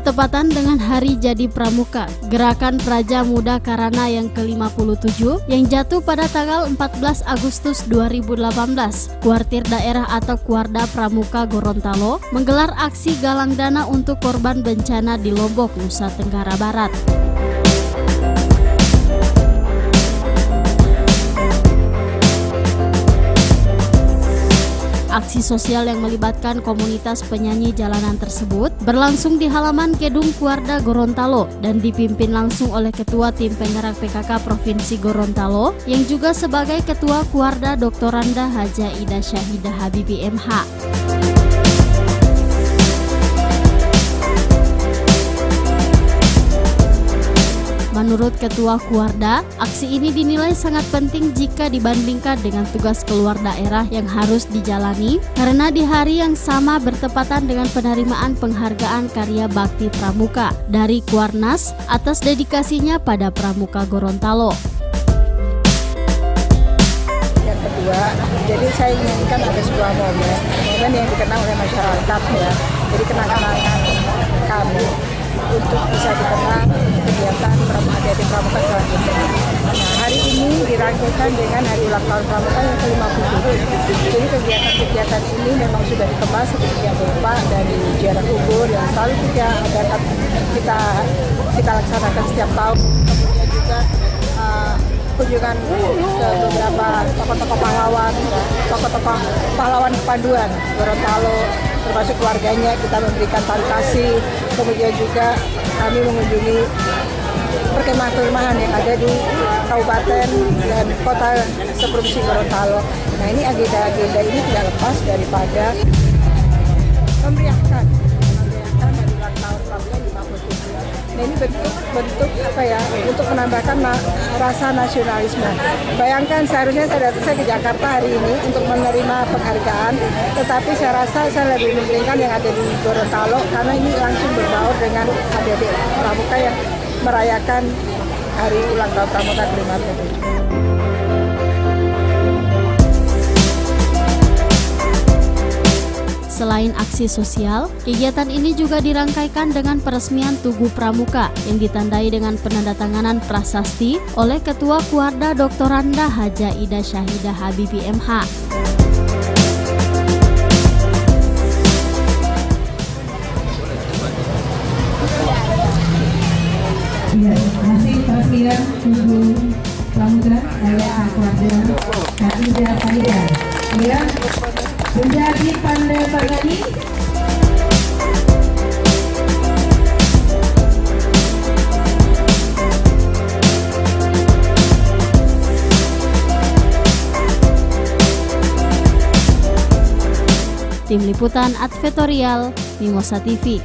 bertepatan dengan Hari Jadi Pramuka, Gerakan Praja Muda Karana yang ke-57 yang jatuh pada tanggal 14 Agustus 2018, Kuartir Daerah atau Kuarda Pramuka Gorontalo menggelar aksi galang dana untuk korban bencana di Lombok, Nusa Tenggara Barat. Aksi sosial yang melibatkan komunitas penyanyi jalanan tersebut berlangsung di halaman Gedung Kuarda Gorontalo dan dipimpin langsung oleh Ketua Tim Penggerak PKK Provinsi Gorontalo yang juga sebagai Ketua Kuarda Dr. Randa Haja Ida Syahidah Habibie MH. Menurut Ketua Kuarda, aksi ini dinilai sangat penting jika dibandingkan dengan tugas keluar daerah yang harus dijalani karena di hari yang sama bertepatan dengan penerimaan penghargaan karya bakti Pramuka dari Kuarnas atas dedikasinya pada Pramuka Gorontalo. Yang kedua, jadi saya inginkan ada sebuah momen yang dikenang oleh masyarakat ya. Jadi kenangan kami untuk bisa dikenang kegiatan Adik-adik Pramuka selanjutnya. Nah, hari ini dirangkaikan dengan Hari Ulang Tahun Pramuka yang ke-57. Jadi kegiatan-kegiatan ini memang sudah dikemas seperti yang Bapak dari ziarah kubur yang selalu kita laksanakan setiap tahun. Kemudian juga kunjungan ke beberapa tokoh-tokoh pahlawan kepanduan Gorontalo, termasuk keluarganya, kita memberikan tali kasih. Kemudian juga kami mengunjungi perkemahan-perkemahan yang ada di kabupaten dan kota seprovinsi Gorontalo. Nah, ini agenda-agenda ini tidak lepas daripada memeriahkan dari ulang tahun Pramuka 57. Nah, ini bentuk apa ya, untuk menambahkan rasa nasionalisme. Bayangkan seharusnya saya ke Jakarta hari ini untuk menerima penghargaan, tetapi saya rasa saya lebih mementingkan yang ada di Gorontalo karena ini langsung berbaur dengan adik-adik Pramuka yang merayakan Hari Ulang Tahun Pramuka ke-57. Selain aksi sosial, kegiatan ini juga dirangkaikan dengan peresmian Tugu Pramuka yang ditandai dengan penandatanganan prasasti oleh Ketua Kuarda Dr. Randa Haja Ida Syahidah Habibie MH. Ya, masih peresmian Tugu Pramuka oleh Kuarda Haja Syahidah. Ya. Menjadi pandai bagani. Tim Liputan Advertorial Mimosa TV.